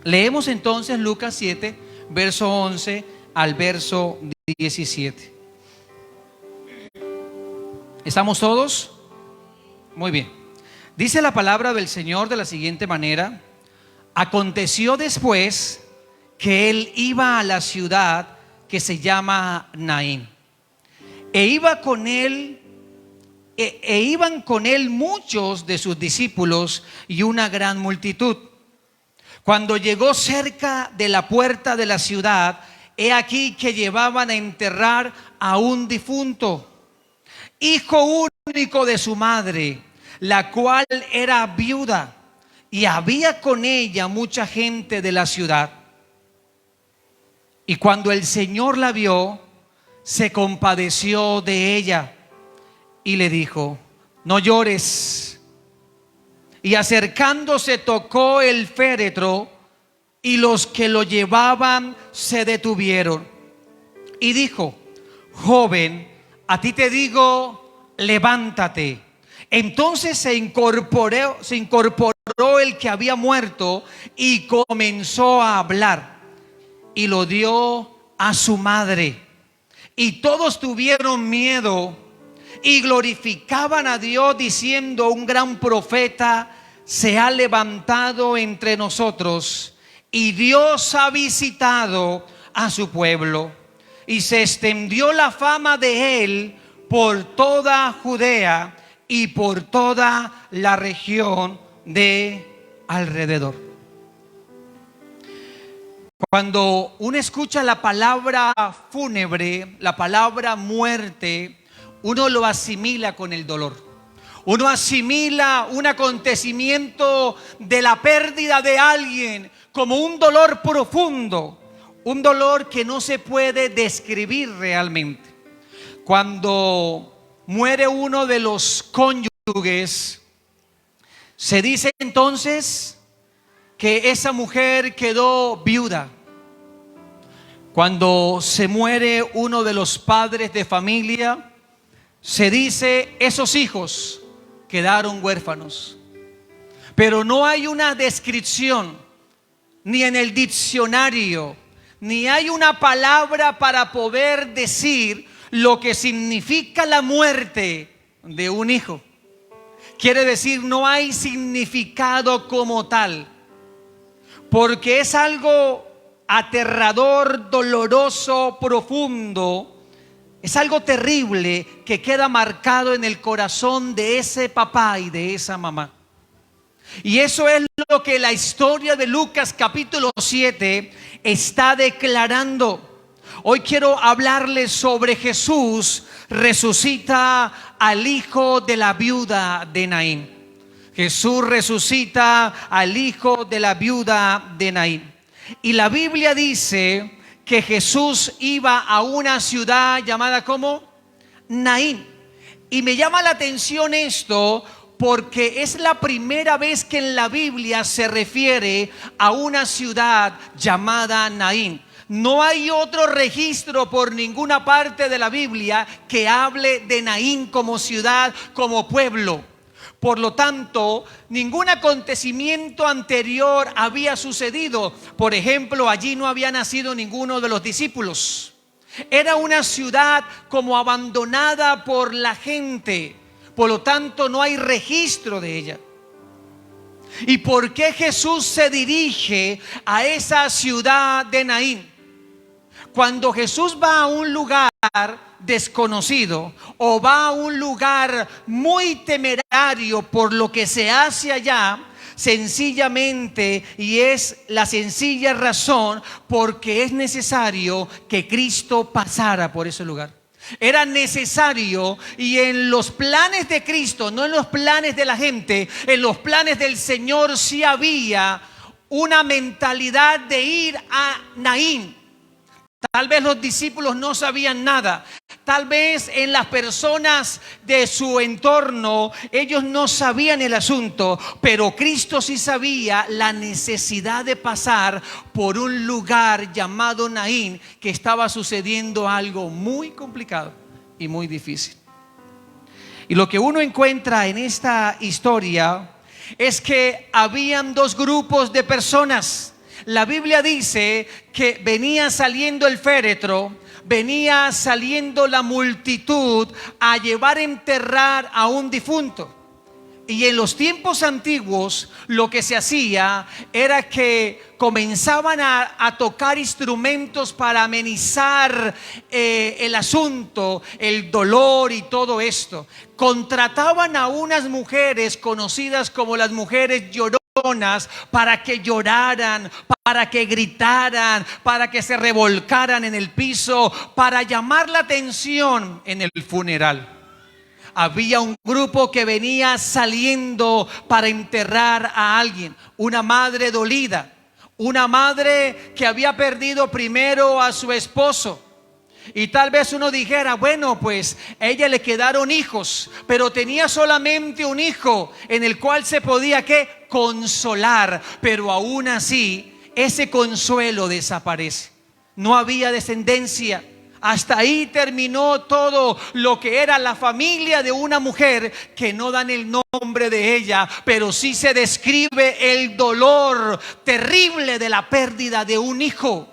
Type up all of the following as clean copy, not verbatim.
Leemos entonces Lucas 7, verso 11 al verso 17. ¿Estamos todos? Muy bien. Dice la palabra del Señor de la siguiente manera: aconteció después que él iba a la ciudad que se llama Naín, iban con él muchos de sus discípulos y una gran multitud. Cuando llegó cerca de la puerta de la ciudad, he aquí que llevaban a enterrar a un difunto, hijo único de su madre, la cual era viuda, y había con ella mucha gente de la ciudad. Y cuando el Señor la vio, se compadeció de ella y le dijo: no llores. Y acercándose tocó el féretro, y los que lo llevaban se detuvieron. Y dijo: joven, a ti te digo, levántate. Entonces se incorporó el que había muerto y comenzó a hablar, y lo dio a su madre. Y todos tuvieron miedo y glorificaban a Dios, diciendo: un gran profeta se ha levantado entre nosotros, y Dios ha visitado a su pueblo. Y se extendió la fama de él por toda Judea y por toda la región de alrededor. Cuando uno escucha la palabra fúnebre, la palabra muerte, uno lo asimila con el dolor. Uno asimila un acontecimiento de la pérdida de alguien como un dolor profundo, un dolor que no se puede describir realmente. Cuando muere uno de los cónyuges, se dice entonces que esa mujer quedó viuda. Cuando se muere uno de los padres de familia, se dice esos hijos quedaron huérfanos. Pero no hay una descripción, ni en el diccionario, ni hay una palabra para poder decir lo que significa la muerte de un hijo. Quiere decir, no hay significado como tal, porque es algo aterrador, doloroso, profundo. Es algo terrible que queda marcado en el corazón de ese papá y de esa mamá. Y eso es lo que la historia de Lucas capítulo 7 está declarando. Hoy quiero hablarles sobre Jesús resucita al hijo de la viuda de Naín. Jesús resucita al hijo de la viuda de Naín. Y la Biblia dice que Jesús iba a una ciudad llamada ¿cómo? Naín. Y me llama la atención esto porque es la primera vez que en la Biblia se refiere a una ciudad llamada Naín. No hay otro registro por ninguna parte de la Biblia que hable de Naín como ciudad, como pueblo. Por lo tanto, ningún acontecimiento anterior había sucedido. Por ejemplo, allí no había nacido ninguno de los discípulos. Era una ciudad como abandonada por la gente. Por lo tanto, no hay registro de ella. ¿Y por qué Jesús se dirige a esa ciudad de Naín? Cuando Jesús va a un lugar desconocido o va a un lugar muy temerario por lo que se hace allá, sencillamente, y es la sencilla razón, porque es necesario que Cristo pasara por ese lugar. Era necesario, y en los planes de Cristo, no en los planes de la gente, en los planes del Señor sí había una mentalidad de ir a Naín. Tal vez los discípulos no sabían nada. Tal vez en las personas de su entorno ellos no sabían el asunto, pero Cristo sí sabía la necesidad de pasar por un lugar llamado Naín, que estaba sucediendo algo muy complicado y muy difícil. Y lo que uno encuentra en esta historia es que habían dos grupos de personas. La Biblia dice que venía saliendo el féretro, venía saliendo la multitud a llevar a enterrar a un difunto. Y en los tiempos antiguos lo que se hacía era que comenzaban a tocar instrumentos para amenizar el asunto, el dolor y todo esto. Contrataban a unas mujeres conocidas como las mujeres lloronas para que lloraran, para que gritaran, para que se revolcaran en el piso, para llamar la atención en el funeral. Había un grupo que venía saliendo para enterrar a alguien, una madre dolida, una madre que había perdido primero a su esposo. Y tal vez uno dijera, bueno, pues a ella le quedaron hijos, pero tenía solamente un hijo en el cual se podía ¿qué? Consolar, pero aún así ese consuelo desaparece. No había descendencia. Hasta ahí terminó todo lo que era la familia de una mujer que no dan el nombre de ella, pero sí se describe el dolor terrible de la pérdida de un hijo.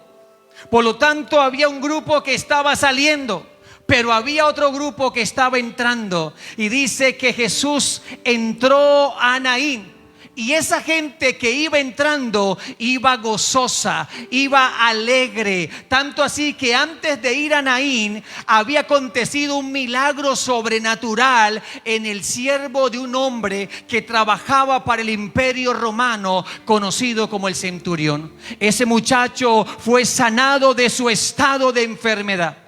Por lo tanto, había un grupo que estaba saliendo, pero había otro grupo que estaba entrando. Y dice que Jesús entró a Naín. Y esa gente que iba entrando iba gozosa, iba alegre. Tanto así que antes de ir a Naín había acontecido un milagro sobrenatural en el siervo de un hombre que trabajaba para el imperio romano, conocido como el centurión. Ese muchacho fue sanado de su estado de enfermedad.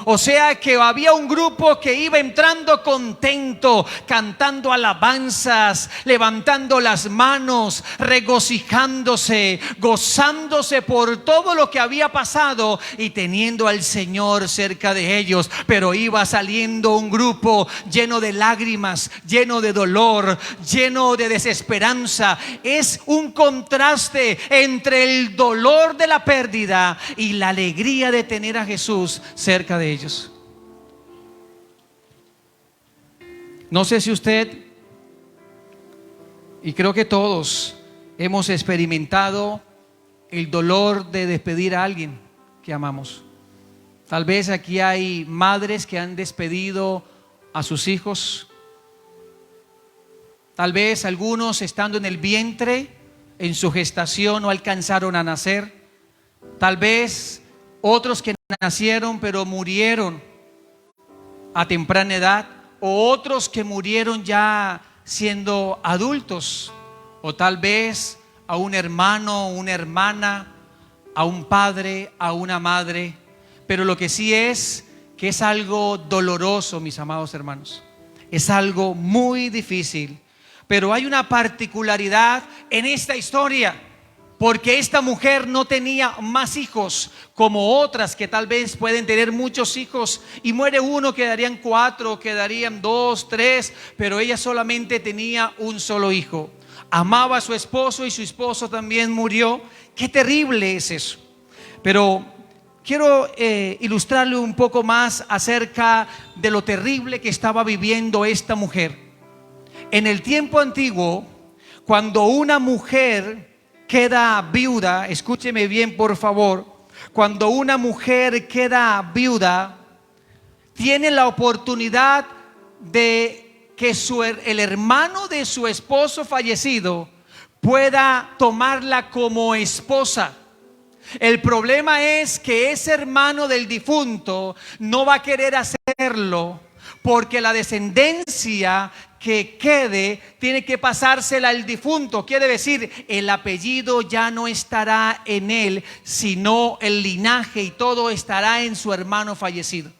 O sea que había un grupo que iba entrando contento, cantando alabanzas, levantando las manos, regocijándose, gozándose por todo lo que había pasado y teniendo al Señor cerca de ellos. Pero iba saliendo un grupo lleno de lágrimas, lleno de dolor, lleno de desesperanza. Es un contraste entre el dolor de la pérdida y la alegría de tener a Jesús cerca de ellos. No sé si usted, y creo que todos hemos experimentado el dolor de despedir a alguien que amamos. Tal vez aquí hay madres que han despedido a sus hijos. Tal vez algunos estando en el vientre, en su gestación, no alcanzaron a nacer. Tal vez otros que nacieron pero murieron a temprana edad, o otros que murieron ya siendo adultos, o tal vez a un hermano, una hermana, a un padre, a una madre. Pero lo que sí es que es algo doloroso, mis amados hermanos, es algo muy difícil. Pero hay una particularidad en esta historia, porque esta mujer no tenía más hijos como otras que tal vez pueden tener muchos hijos y muere uno, quedarían 4, quedarían 2, 3, pero ella solamente tenía un solo hijo. Amaba a su esposo y su esposo también murió. Qué terrible es eso. Pero quiero ilustrarle un poco más acerca de lo terrible que estaba viviendo esta mujer. En el tiempo antiguo, cuando una mujer queda viuda, escúcheme bien por favor, cuando una mujer queda viuda, tiene la oportunidad de que el hermano de su esposo fallecido pueda tomarla como esposa. El problema es que ese hermano del difunto no va a querer hacerlo, porque la descendencia que quede tiene que pasársela al difunto. Quiere decir, el apellido ya no estará en él, sino el linaje y todo estará en su hermano fallecido.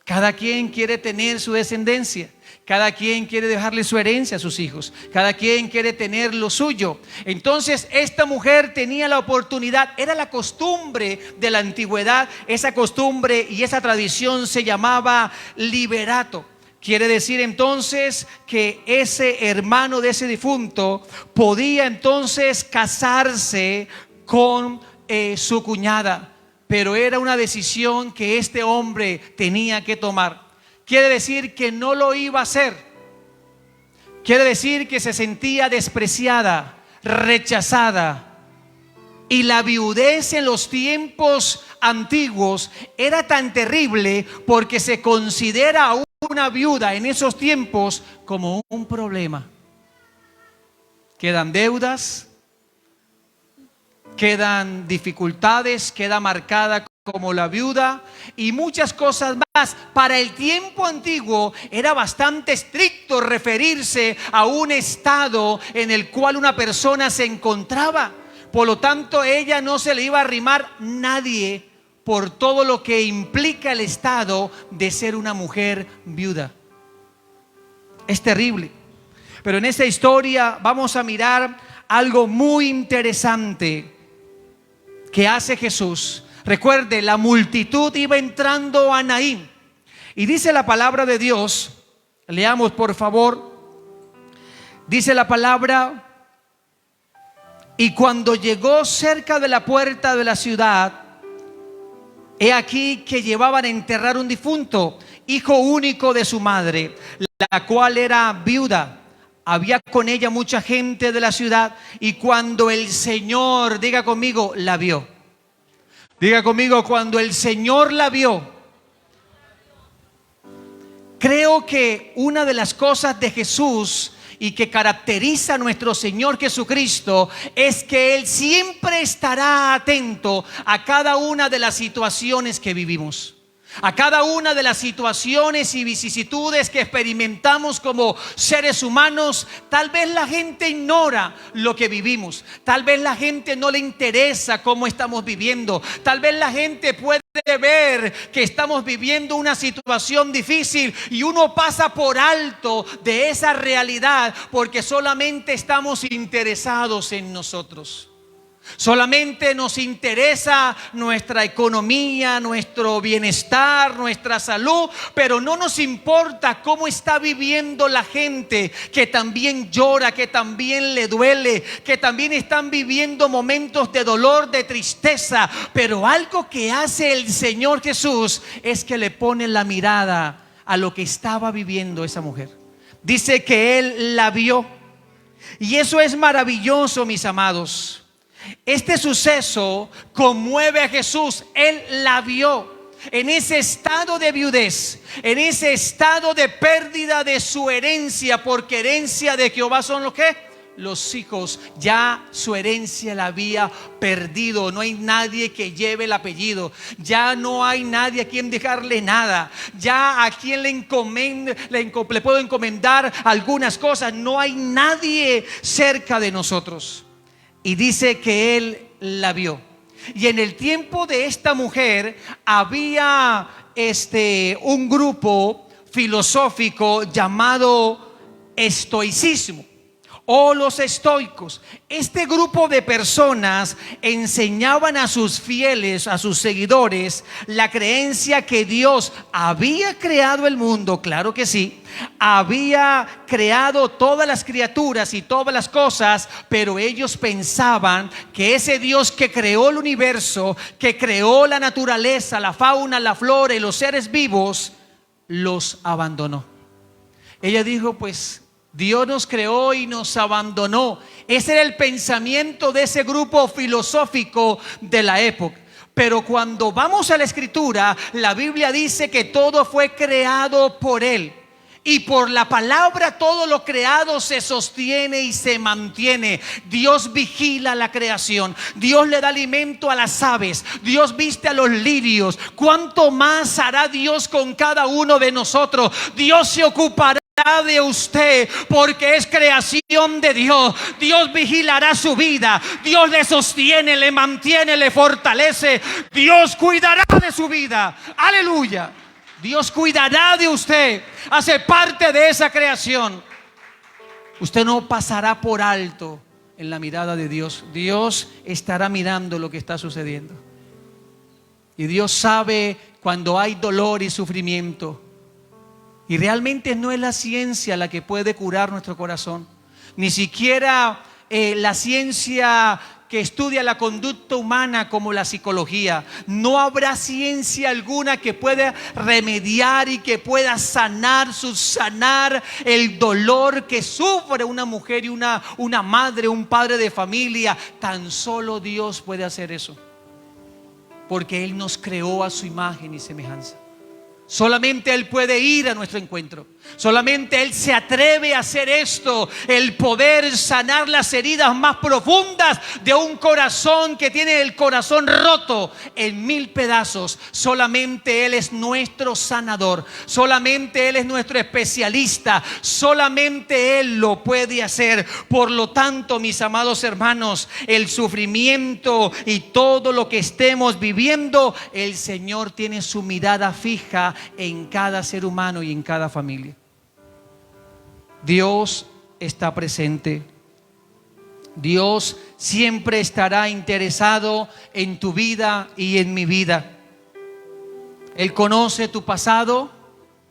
Cada quien quiere tener su descendencia, cada quien quiere dejarle su herencia a sus hijos, cada quien quiere tener lo suyo. Entonces esta mujer tenía la oportunidad, era la costumbre de la antigüedad. Esa costumbre y esa tradición se llamaba liberato. Quiere decir entonces que ese hermano de ese difunto podía entonces casarse con su cuñada, pero era una decisión que este hombre tenía que tomar. Quiere decir que no lo iba a hacer. Quiere decir que se sentía despreciada, rechazada. Y la viudez en los tiempos antiguos era tan terrible porque se considera a una viuda en esos tiempos como un problema. Quedan deudas, quedan dificultades, queda marcada como la viuda y muchas cosas más. Para el tiempo antiguo era bastante estricto referirse a un estado en el cual una persona se encontraba. Por lo tanto, ella no se le iba a arrimar nadie por todo lo que implica el estado de ser una mujer viuda. Es terrible. Pero en esta historia vamos a mirar algo muy interesante que hace Jesús. Recuerde, la multitud iba entrando a Naín. Y dice la palabra de Dios, leamos por favor, dice la palabra: y cuando llegó cerca de la puerta de la ciudad, he aquí que llevaban a enterrar un difunto, hijo único de su madre, la cual era viuda. Había con ella mucha gente de la ciudad. Y cuando el Señor, diga conmigo, la vio. Diga conmigo, cuando el Señor la vio. Creo que una de las cosas de Jesús y que caracteriza a nuestro Señor Jesucristo es que Él siempre estará atento a cada una de las situaciones que vivimos, a cada una de las situaciones y vicisitudes que experimentamos como seres humanos. Tal vez la gente ignora lo que vivimos, tal vez la gente no le interesa cómo estamos viviendo, tal vez la gente puede ver que estamos viviendo una situación difícil y uno pasa por alto de esa realidad porque solamente estamos interesados en nosotros. Solamente nos interesa nuestra economía, nuestro bienestar, nuestra salud, pero no nos importa cómo está viviendo la gente que también llora, que también le duele, que también están viviendo momentos de dolor, de tristeza. Pero algo que hace el Señor Jesús es que le pone la mirada a lo que estaba viviendo esa mujer. Dice que Él la vio, y eso es maravilloso, mis amados. Este suceso conmueve a Jesús. Él la vio en ese estado de viudez, en ese estado de pérdida de su herencia, porque herencia de Jehová son los que los hijos. Ya su herencia la había perdido. No hay nadie que lleve el apellido. Ya no hay nadie a quien dejarle nada. Ya a quien le puedo encomendar algunas cosas. No hay nadie cerca de nosotros. Y dice que Él la vio. Y en el tiempo de esta mujer había un grupo filosófico llamado estoicismo o los estoicos. Este grupo de personas enseñaban a sus fieles, a sus seguidores, la creencia que Dios había creado el mundo, claro que sí, había creado todas las criaturas y todas las cosas, pero ellos pensaban que ese Dios que creó el universo, que creó la naturaleza, la fauna, la flora y los seres vivos, los abandonó. Ella dijo, pues Dios nos creó y nos abandonó. Ese era el pensamiento de ese grupo filosófico de la época. Pero cuando vamos a la Escritura, la Biblia dice que todo fue creado por Él. Y por la palabra todo lo creado se sostiene y se mantiene. Dios vigila la creación. Dios le da alimento a las aves. Dios viste a los lirios. ¿Cuánto más hará Dios con cada uno de nosotros? Dios se ocupará de usted porque es creación de Dios. Dios vigilará su vida. Dios le sostiene, le mantiene, le fortalece. Dios cuidará de su vida. Aleluya. Dios cuidará de usted. Hace parte de esa creación. Usted no pasará por alto en la mirada de Dios. Dios estará mirando lo que está sucediendo. Y Dios sabe cuando hay dolor y sufrimiento. Y realmente no es la ciencia la que puede curar nuestro corazón. Ni siquiera la ciencia que estudia la conducta humana como la psicología. No habrá ciencia alguna que pueda remediar y que pueda sanar, subsanar el dolor que sufre una mujer y una madre, un padre de familia. Tan solo Dios puede hacer eso, porque Él nos creó a su imagen y semejanza. Solamente Él puede ir a nuestro encuentro. Solamente Él se atreve a hacer esto, el poder sanar las heridas más profundas de un corazón que tiene el corazón roto en 1000 pedazos. Solamente Él es nuestro sanador. Solamente Él es nuestro especialista. Solamente Él lo puede hacer. Por lo tanto, mis amados hermanos, el sufrimiento y todo lo que estemos viviendo, el Señor tiene su mirada fija en cada ser humano y en cada familia. Dios está presente. Dios siempre estará interesado en tu vida y en mi vida. Él conoce tu pasado,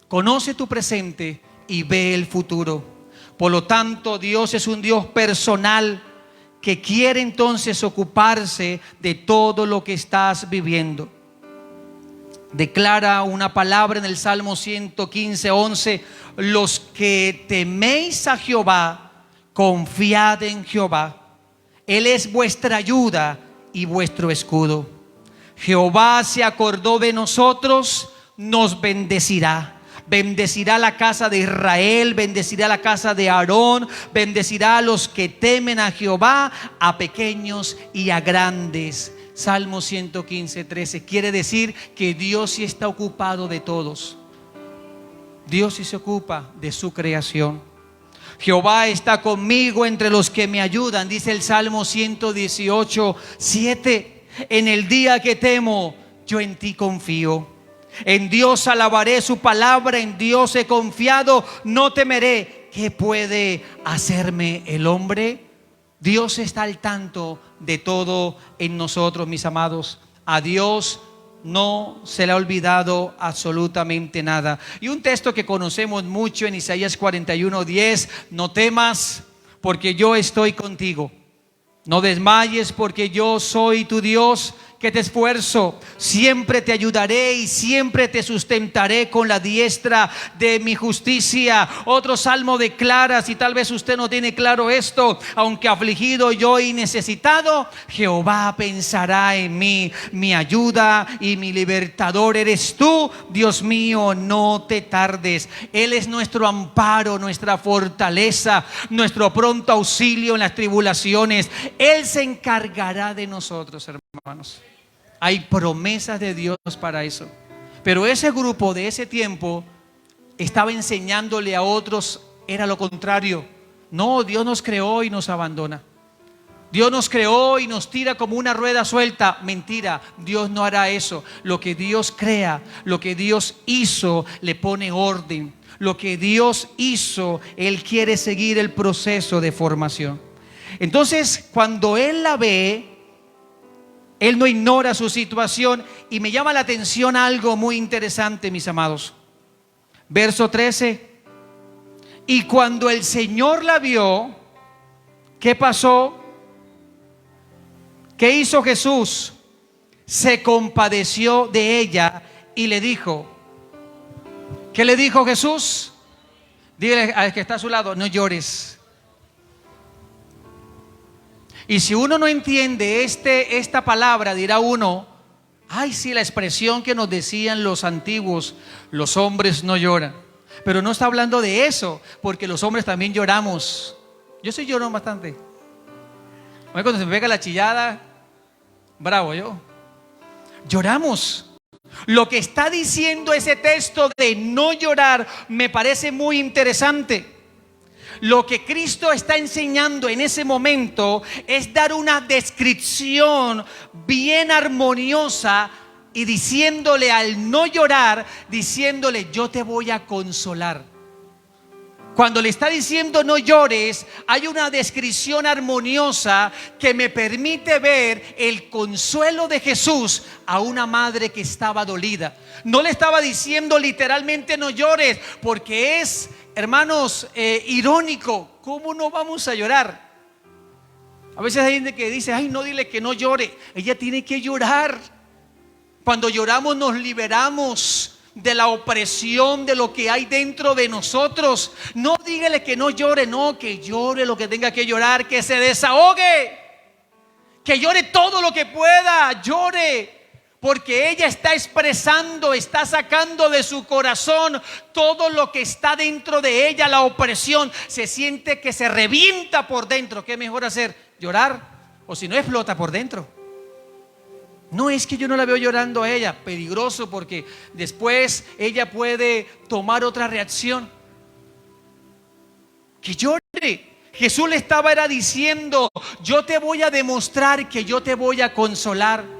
conoce tu presente y ve el futuro. Por lo tanto, Dios es un Dios personal que quiere entonces ocuparse de todo lo que estás viviendo. Declara una palabra en el Salmo 115:11: los que teméis a Jehová, confiad en Jehová. Él es vuestra ayuda y vuestro escudo. Jehová se acordó de nosotros, nos bendecirá. Bendecirá la casa de Israel, bendecirá la casa de Aarón, bendecirá a los que temen a Jehová, a pequeños y a grandes. Salmo 115:13 quiere decir que Dios sí está ocupado de todos. Dios sí se ocupa de su creación. Jehová está conmigo entre los que me ayudan, dice el Salmo 118:7. En el día que temo, yo en ti confío. En Dios alabaré su palabra, en Dios he confiado, no temeré. ¿Qué puede hacerme el hombre? Dios está al tanto de todo en nosotros, mis amados. A Dios no se le ha olvidado absolutamente nada. Y un texto que conocemos mucho en Isaías 41:10: no temas, porque yo estoy contigo. No desmayes, porque yo soy tu Dios, que te esfuerzo. Siempre te ayudaré y siempre te sustentaré con la diestra de mi justicia. Otro salmo declara, si tal vez usted no tiene claro esto: aunque afligido yo y necesitado, Jehová pensará en mí. Mi ayuda y mi libertador eres tú, Dios mío, no te tardes. Él es nuestro amparo, nuestra fortaleza, nuestro pronto auxilio en las tribulaciones. Él se encargará de nosotros, hermanos. Hay promesas de Dios para eso. Pero ese grupo de ese tiempo estaba enseñándole a otros, era lo contrario. No, Dios nos creó y nos abandona. Dios nos creó y nos tira como una rueda suelta. Mentira, Dios no hará eso. Lo que Dios crea, lo que Dios hizo, le pone orden. Lo que Dios hizo, Él quiere seguir el proceso de formación. Entonces, cuando Él la ve, Él no ignora su situación. Y me llama la atención algo muy interesante, mis amados. Verso 13: y cuando el Señor la vio, ¿qué pasó? ¿Qué hizo Jesús? Se compadeció de ella y le dijo. ¿Qué le dijo Jesús? Dígale al que está a su lado: no llores. Y si uno no entiende esta palabra, dirá uno: ay, sí, la expresión que nos decían los antiguos, los hombres no lloran. Pero no está hablando de eso, porque los hombres también lloramos. Yo sí lloro bastante. Cuando se me pega la chillada, bravo yo. Lloramos. Lo que está diciendo ese texto de no llorar me parece muy interesante. Lo que Cristo está enseñando en ese momento es dar una descripción bien armoniosa y diciéndole al no llorar, diciéndole: yo te voy a consolar. Cuando le está diciendo no llores, hay una descripción armoniosa que me permite ver el consuelo de Jesús a una madre que estaba dolida. No le estaba diciendo literalmente no llores, porque es, hermanos, irónico. ¿Cómo no vamos a llorar? A veces hay gente que dice, ay, no, dile que no llore. Ella tiene que llorar. Cuando lloramos nos liberamos de la opresión de lo que hay dentro de nosotros. No dígale que no llore, no, que llore lo que tenga que llorar, que se desahogue, que llore todo lo que pueda, llore. Porque ella está expresando, está sacando de su corazón todo lo que está dentro de ella, la opresión. Se siente que se revienta por dentro. ¿Qué mejor hacer? Llorar, o si no, explota por dentro. No es que yo no la veo llorando a ella, peligroso, porque después ella puede tomar otra reacción. Que llore. Jesús le estaba diciendo, yo te voy a demostrar que yo te voy a consolar.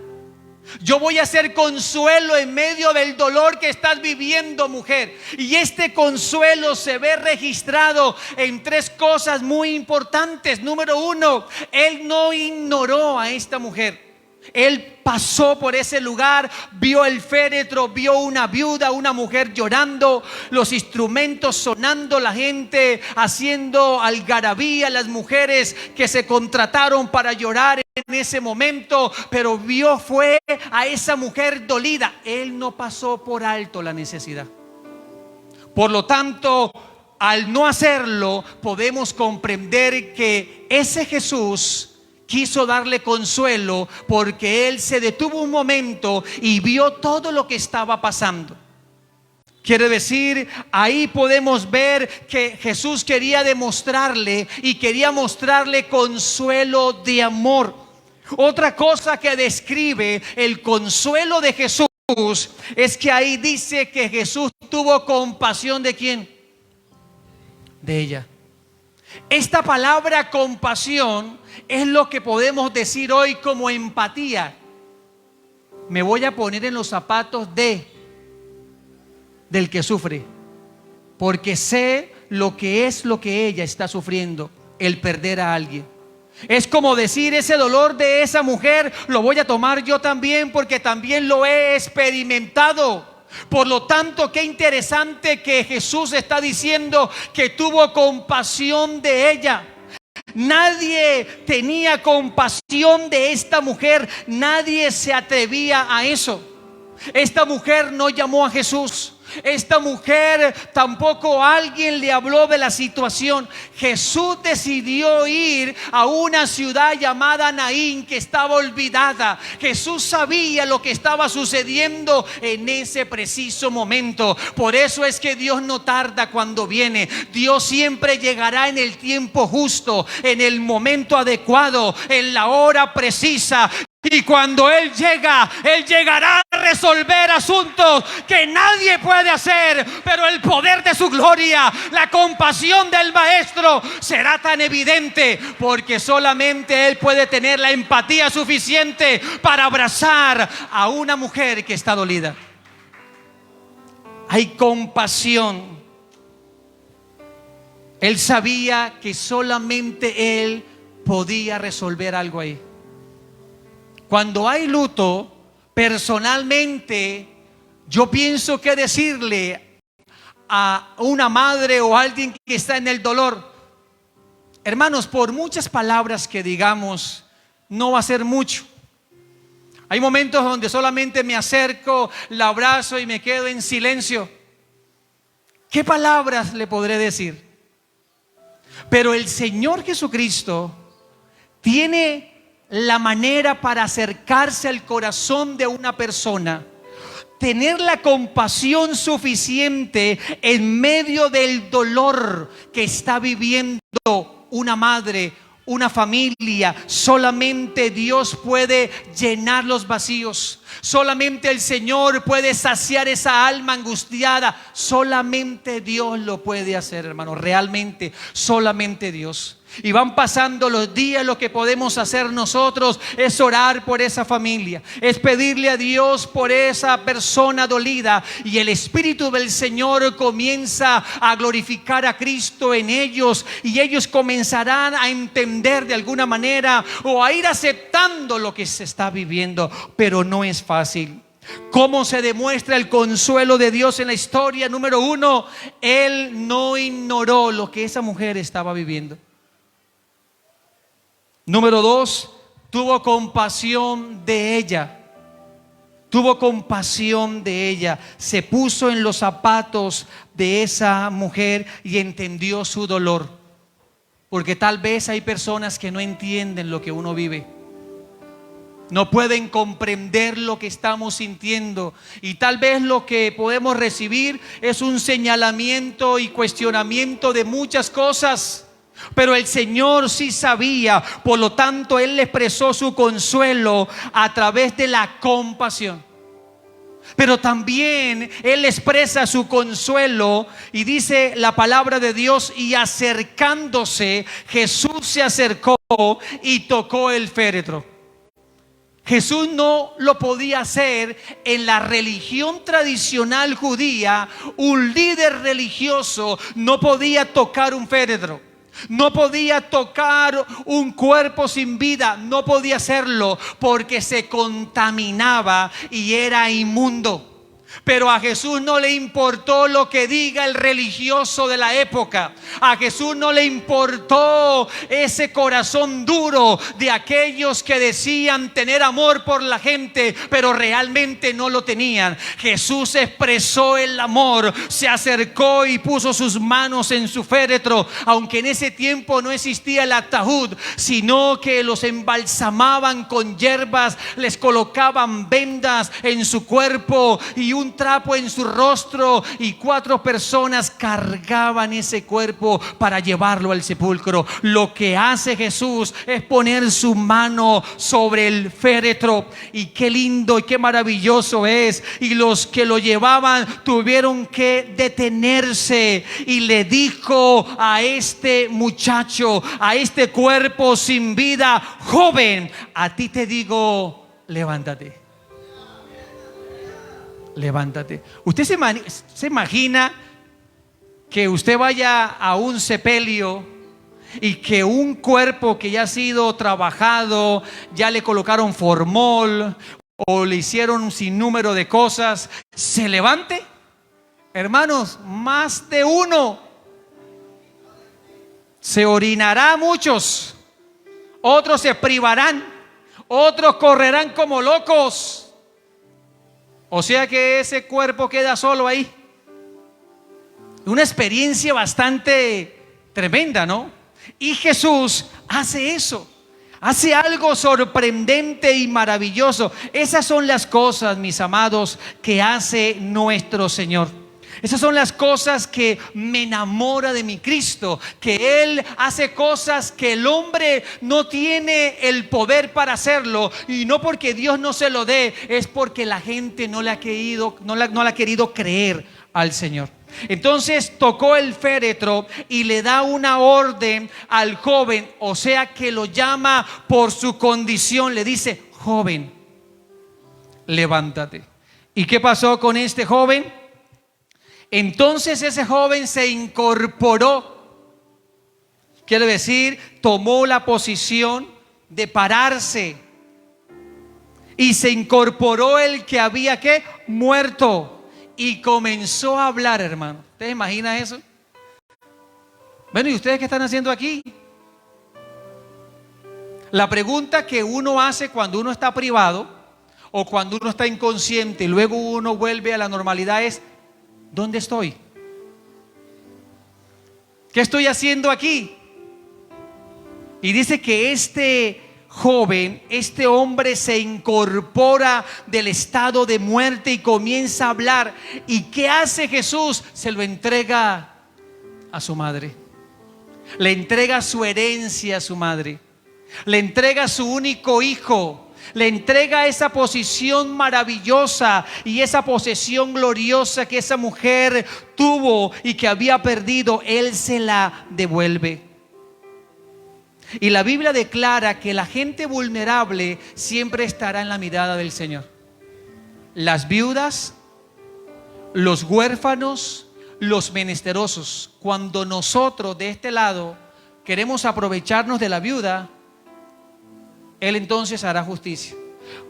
Yo voy a hacer consuelo en medio del dolor que estás viviendo, mujer. Y este consuelo se ve registrado en tres cosas muy importantes. Número uno, Él no ignoró a esta mujer. Él pasó por ese lugar, vio el féretro, vio una viuda, una mujer llorando, los instrumentos sonando, la gente haciendo algarabía, las mujeres que se contrataron para llorar en ese momento, pero fue a esa mujer dolida. Él no pasó por alto la necesidad. Por lo tanto, al no hacerlo, podemos comprender que ese Jesús quiso darle consuelo, porque Él se detuvo un momento y vio todo lo que estaba pasando. Quiere decir, ahí podemos ver que Jesús quería demostrarle y quería mostrarle consuelo de amor. Otra cosa que describe el consuelo de Jesús es que ahí dice que Jesús tuvo compasión ¿de quién? De ella. Esta palabra compasión es lo que podemos decir hoy como empatía. Me voy a poner en los zapatos del que sufre, porque sé lo que ella está sufriendo, el perder a alguien. Es como decir, ese dolor de esa mujer lo voy a tomar yo también, porque también lo he experimentado. Por lo tanto, qué interesante que Jesús está diciendo que tuvo compasión de ella. Nadie tenía compasión de esta mujer, nadie se atrevía a eso. Esta mujer no llamó a Jesús. Esta mujer tampoco alguien le habló de la situación. Jesús decidió ir a una ciudad llamada Naín, que estaba olvidada. Jesús sabía lo que estaba sucediendo en ese preciso momento. Por eso es que Dios no tarda cuando viene. Dios siempre llegará en el tiempo justo, en el momento adecuado, en la hora precisa. Y cuando Él llega, Él llegará a resolver asuntos que nadie puede hacer, pero el poder de su gloria, la compasión del Maestro será tan evidente, porque solamente Él puede tener la empatía suficiente para abrazar a una mujer que está dolida. Hay compasión. Él sabía que solamente Él podía resolver algo ahí. Cuando hay luto, personalmente, yo pienso que decirle a una madre o a alguien que está en el dolor, hermanos, por muchas palabras que digamos, no va a ser mucho. Hay momentos donde solamente me acerco, la abrazo y me quedo en silencio. ¿Qué palabras le podré decir? Pero el Señor Jesucristo tiene la manera para acercarse al corazón de una persona, tener la compasión suficiente en medio del dolor que está viviendo una madre, una familia. Solamente Dios puede llenar los vacíos. Solamente el Señor puede saciar esa alma angustiada. Solamente Dios lo puede hacer, hermano. Realmente, solamente Dios. Y van pasando los días. Lo que podemos hacer nosotros es orar por esa familia, es pedirle a Dios por esa persona dolida, y el Espíritu del Señor comienza a glorificar a Cristo en ellos, y ellos comenzarán a entender de alguna manera o a ir aceptando lo que se está viviendo. Pero no es fácil. ¿Cómo se demuestra el consuelo de Dios en la historia? Número uno, Él no ignoró lo que esa mujer estaba viviendo. Número 2, tuvo compasión de ella. Tuvo compasión de ella. Se puso en los zapatos de esa mujer y entendió su dolor. Porque tal vez hay personas que no entienden lo que uno vive. No pueden comprender lo que estamos sintiendo. Y tal vez lo que podemos recibir es un señalamiento y cuestionamiento de muchas cosas. Pero el Señor sí sabía, por lo tanto Él le expresó su consuelo a través de la compasión. Pero también Él expresa su consuelo y dice la palabra de Dios: y acercándose, Jesús se acercó y tocó el féretro. Jesús no lo podía hacer. En la religión tradicional judía, un líder religioso no podía tocar un féretro. No podía tocar un cuerpo sin vida, no podía hacerlo porque se contaminaba y era inmundo. Pero a Jesús no le importó lo que diga el religioso de la época. A Jesús no le importó ese corazón duro de aquellos que decían tener amor por la gente, pero realmente no lo tenían. Jesús expresó el amor, se acercó y puso sus manos en su féretro. Aunque en ese tiempo no existía el ataúd, sino que los embalsamaban con hierbas, les colocaban vendas en su cuerpo y un trapo en su rostro, y 4 personas cargaban ese cuerpo para llevarlo al sepulcro. Lo que hace Jesús es poner su mano sobre el féretro, y qué lindo y qué maravilloso es. Y los que lo llevaban tuvieron que detenerse, y le dijo a este muchacho, a este cuerpo sin vida: joven, a ti te digo, levántate. Levántate. ¿Usted se imagina que usted vaya a un sepelio y que un cuerpo que ya ha sido trabajado, ya le colocaron formol o le hicieron un sinnúmero de cosas, se levante? Hermanos, más de uno. Se orinará muchos, otros se privarán, otros correrán como locos. O sea que ese cuerpo queda solo ahí. Una experiencia bastante tremenda, ¿no? Y Jesús hace eso. Hace algo sorprendente y maravilloso. Esas son las cosas, mis amados, que hace nuestro Señor. Esas son las cosas que me enamora de mi Cristo, que Él hace cosas que el hombre no tiene el poder para hacerlo, y no porque Dios no se lo dé, es porque la gente no le ha querido creer al Señor. Entonces tocó el féretro y le da una orden al joven, o sea que lo llama por su condición, le dice: joven, levántate. ¿Y qué pasó con este joven? Entonces ese joven se incorporó, quiere decir, tomó la posición de pararse, y se incorporó el que había muerto, y comenzó a hablar, hermano. ¿Ustedes imaginan eso? Bueno, ¿y ustedes qué están haciendo aquí? La pregunta que uno hace cuando uno está privado o cuando uno está inconsciente y luego uno vuelve a la normalidad es: ¿dónde estoy? ¿Qué estoy haciendo aquí? Y dice que este joven, este hombre, se incorpora del estado de muerte y comienza a hablar. ¿Y qué hace Jesús? Se lo entrega a su madre. Le entrega su herencia a su madre. Le entrega su único hijo. Le entrega esa posición maravillosa y esa posesión gloriosa que esa mujer tuvo y que había perdido. Él se la devuelve. Y la Biblia declara que la gente vulnerable siempre estará en la mirada del Señor. Las viudas, los huérfanos, los menesterosos. Cuando nosotros de este lado queremos aprovecharnos de la viuda, Él entonces hará justicia.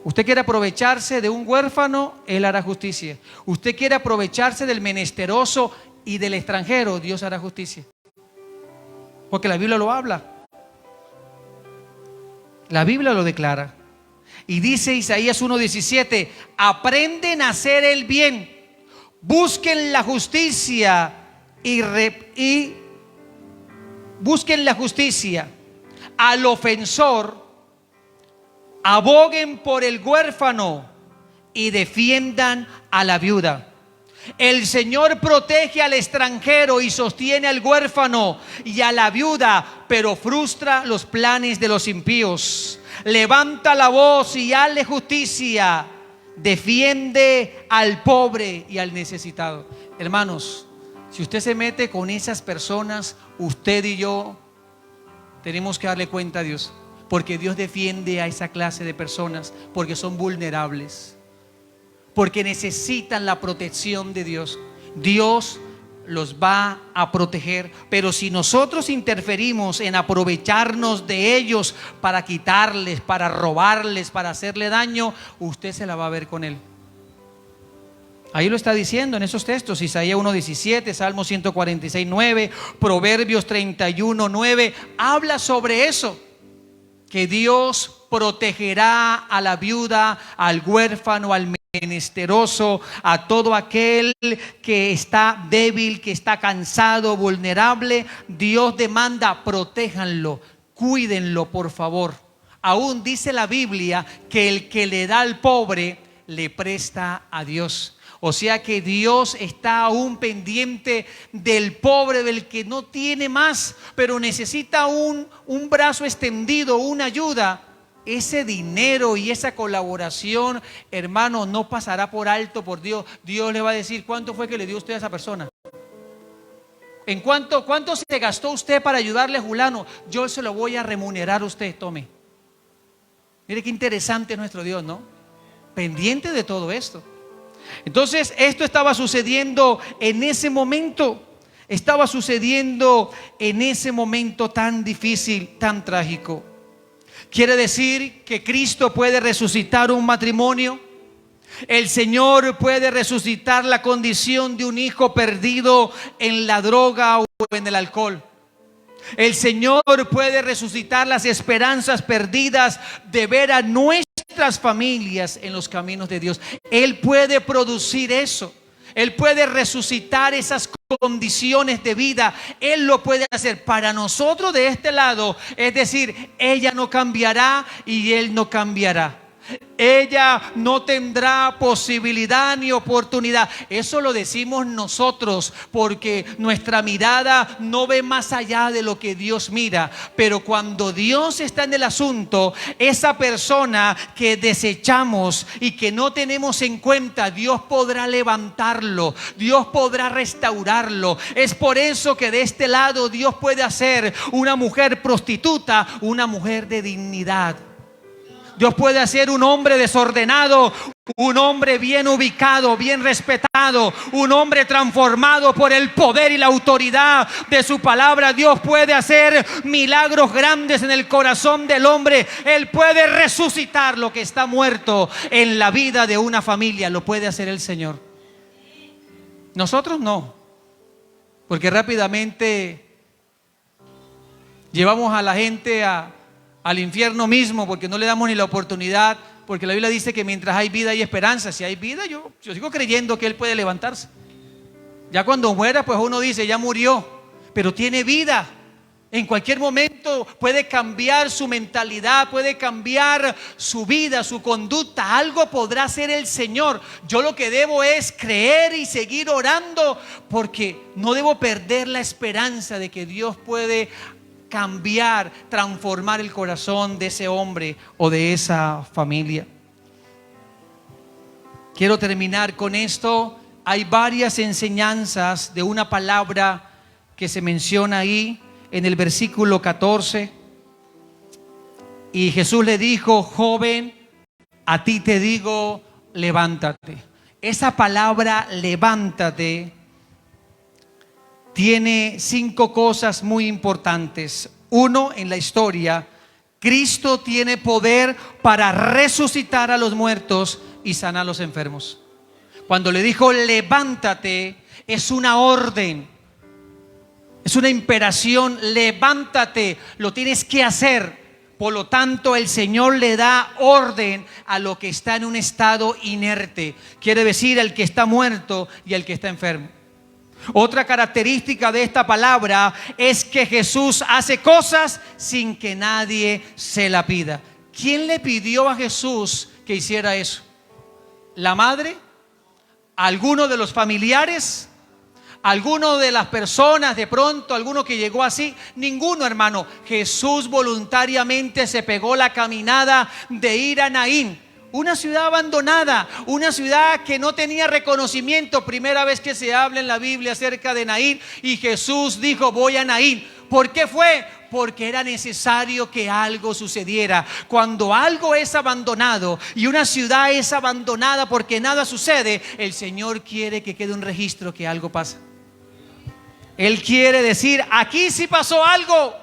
Usted quiere aprovecharse de un huérfano, Él hará justicia. Usted quiere aprovecharse del menesteroso y del extranjero, Dios hará justicia. Porque la Biblia lo habla. La Biblia lo declara. Y dice Isaías 1:17, aprenden a hacer el bien, busquen la justicia y busquen la justicia al ofensor, aboguen por el huérfano y defiendan a la viuda. El Señor protege al extranjero y sostiene al huérfano y a la viuda, pero frustra los planes de los impíos. Levanta la voz y hazle justicia. Defiende al pobre y al necesitado. Hermanos, si usted se mete con esas personas, usted y yo tenemos que darle cuenta a Dios, porque Dios defiende a esa clase de personas, porque son vulnerables, porque necesitan la protección de Dios. Dios los va a proteger, pero si nosotros interferimos en aprovecharnos de ellos para quitarles, para robarles, para hacerle daño, usted se la va a ver con él. Ahí lo está diciendo en esos textos, Isaías 1:17, Salmo 146:9, Proverbios 31:9, habla sobre eso, que Dios protegerá a la viuda, al huérfano, al menesteroso, a todo aquel que está débil, que está cansado, vulnerable. Dios demanda, protéjanlo, cuídenlo, por favor. Aún dice la Biblia que el que le da al pobre le presta a Dios. O sea que Dios está aún pendiente del pobre, del que no tiene más, pero necesita un brazo extendido, una ayuda. Ese dinero y esa colaboración, hermano, no pasará por alto por Dios. Dios le va a decir, ¿cuánto fue que le dio usted a esa persona? ¿En cuánto se gastó usted para ayudarle a Julano? Yo se lo voy a remunerar a usted, tome. Mire qué interesante es nuestro Dios, ¿no? Pendiente de todo esto. Entonces, esto estaba sucediendo en ese momento. Estaba sucediendo en ese momento tan difícil, tan trágico. Quiere decir que Cristo puede resucitar un matrimonio. El Señor puede resucitar la condición de un hijo perdido en la droga o en el alcohol. El Señor puede resucitar las esperanzas perdidas de ver a nuestras familias en los caminos de Dios. Él puede producir eso. Él puede resucitar esas condiciones de vida. Él lo puede hacer para nosotros de este lado. Es decir, ella no cambiará y él no cambiará. Ella no tendrá posibilidad ni oportunidad. Eso lo decimos nosotros porque nuestra mirada no ve más allá de lo que Dios mira. Pero cuando Dios está en el asunto, esa persona que desechamos y que no tenemos en cuenta, Dios podrá levantarlo, Dios podrá restaurarlo. Es por eso que de este lado Dios puede hacer una mujer prostituta una mujer de dignidad. Dios puede hacer un hombre desordenado un hombre bien ubicado, bien respetado, un hombre transformado por el poder y la autoridad de su palabra. Dios puede hacer milagros grandes en el corazón del hombre. Él puede resucitar lo que está muerto en la vida de una familia. Lo puede hacer el Señor. Nosotros no, porque rápidamente llevamos a la gente al infierno mismo, porque no le damos ni la oportunidad, porque la Biblia dice que mientras hay vida hay esperanza. Si hay vida, yo sigo creyendo que Él puede levantarse. Ya cuando muera, pues uno dice, ya murió, pero tiene vida. En cualquier momento puede cambiar su mentalidad, puede cambiar su vida, su conducta. Algo podrá hacer el Señor. Yo lo que debo es creer y seguir orando, porque no debo perder la esperanza de que Dios puede cambiar, transformar el corazón de ese hombre o de esa familia. Quiero terminar con esto. Hay varias enseñanzas de una palabra que se menciona ahí en el versículo 14. Y Jesús le dijo: joven, a ti te digo, levántate. Esa palabra levántate tiene 5 cosas muy importantes. Uno, en la historia, Cristo tiene poder para resucitar a los muertos y sanar a los enfermos. Cuando le dijo levántate, es una orden, es una imperación. Levántate, lo tienes que hacer, Por lo tanto, el Señor le da orden a lo que está en un estado inerte. Quiere decir, el que está muerto y el que está enfermo. Otra característica de esta palabra es que Jesús hace cosas sin que nadie se la pida. ¿Quién le pidió a Jesús que hiciera eso? ¿La madre? ¿Alguno de los familiares? ¿Alguno de las personas de pronto? ¿Alguno que llegó así? Ninguno, hermano. Jesús voluntariamente se pegó la caminada de ir a Naín, una ciudad abandonada, una ciudad que no tenía reconocimiento. Primera vez que se habla en la Biblia acerca de Naín, y Jesús dijo: voy a Naín. ¿Por qué fue? Porque era necesario que algo sucediera. Cuando algo es abandonado y una ciudad es abandonada porque nada sucede, el Señor quiere que quede un registro que algo pasa. Él quiere decir: aquí sí pasó algo.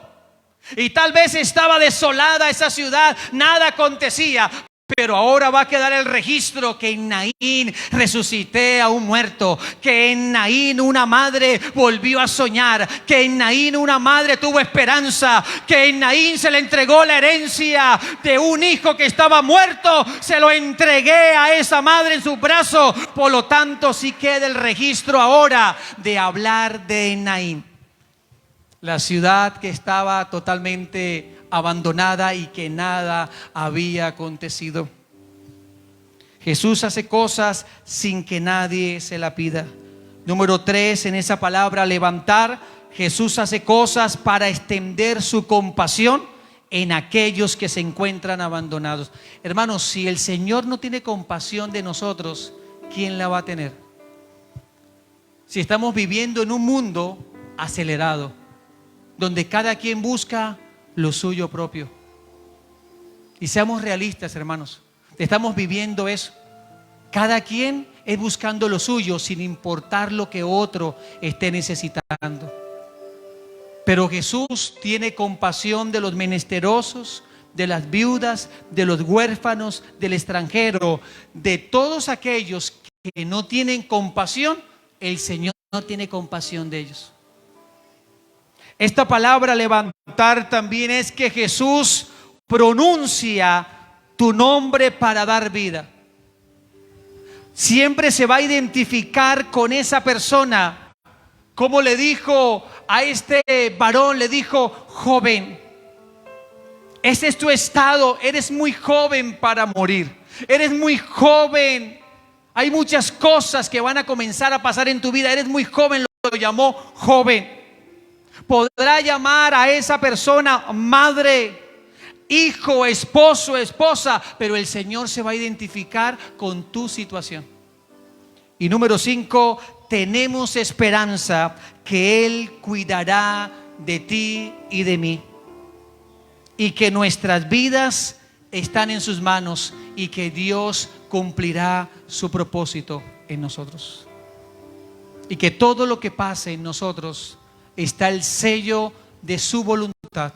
Y tal vez estaba desolada esa ciudad, nada acontecía, pero ahora va a quedar el registro que en Naín resucité a un muerto, que en Naín una madre volvió a soñar, que en Naín una madre tuvo esperanza, que en Naín se le entregó la herencia de un hijo que estaba muerto. Se lo entregué a esa madre en su brazo. Por lo tanto, sí queda el registro ahora de hablar de Naín, la ciudad que estaba totalmente abandonada y que nada había acontecido. Jesús hace cosas sin que nadie se la pida. Número 3, en esa palabra levantar, Jesús hace cosas para extender su compasión en aquellos que se encuentran abandonados. Hermanos, si el Señor no tiene compasión de nosotros, ¿quién la va a tener? Si estamos viviendo en un mundo acelerado, donde cada quien busca lo suyo propio. Y seamos realistas, hermanos, estamos viviendo eso. Cada quien es buscando lo suyo sin importar lo que otro esté necesitando. Pero Jesús tiene compasión de los menesterosos, de las viudas, de los huérfanos, del extranjero, de todos aquellos que no tienen compasión. El Señor no tiene compasión de ellos. Esta palabra levantar también es que Jesús pronuncia tu nombre para dar vida. Siempre se va a identificar con esa persona. Como le dijo a este varón, le dijo: joven, ese es tu estado, eres muy joven para morir, eres muy joven. Hay muchas cosas que van a comenzar a pasar en tu vida, eres muy joven. Lo llamó joven. Podrá llamar a esa persona madre, hijo, esposo, esposa, pero el Señor se va a identificar con tu situación. Y número 5, tenemos esperanza que Él cuidará de ti y de mí, y que nuestras vidas están en sus manos y que Dios cumplirá su propósito en nosotros, y que todo lo que pase en nosotros está el sello de su voluntad,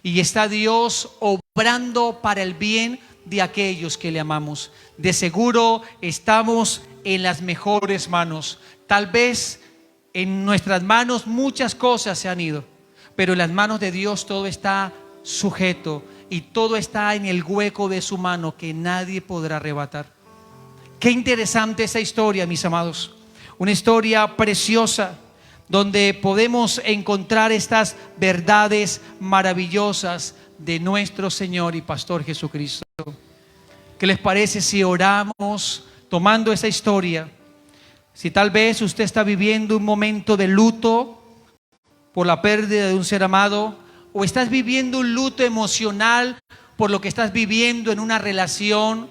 y está Dios obrando para el bien de aquellos que le amamos. De seguro estamos en las mejores manos. Tal vez en nuestras manos muchas cosas se han ido, pero en las manos de Dios todo está sujeto y todo está en el hueco de su mano que nadie podrá arrebatar. Qué interesante esa historia, mis amados. Una historia preciosa, donde podemos encontrar estas verdades maravillosas de nuestro Señor y Pastor Jesucristo. ¿Qué les parece si oramos tomando esa historia? Si tal vez usted está viviendo un momento de luto por la pérdida de un ser amado, o estás viviendo un luto emocional por lo que estás viviendo en una relación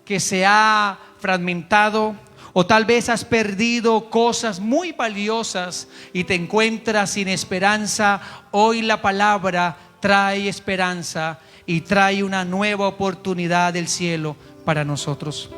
que se ha fragmentado, o tal vez has perdido cosas muy valiosas y te encuentras sin esperanza, hoy la palabra trae esperanza y trae una nueva oportunidad del cielo para nosotros.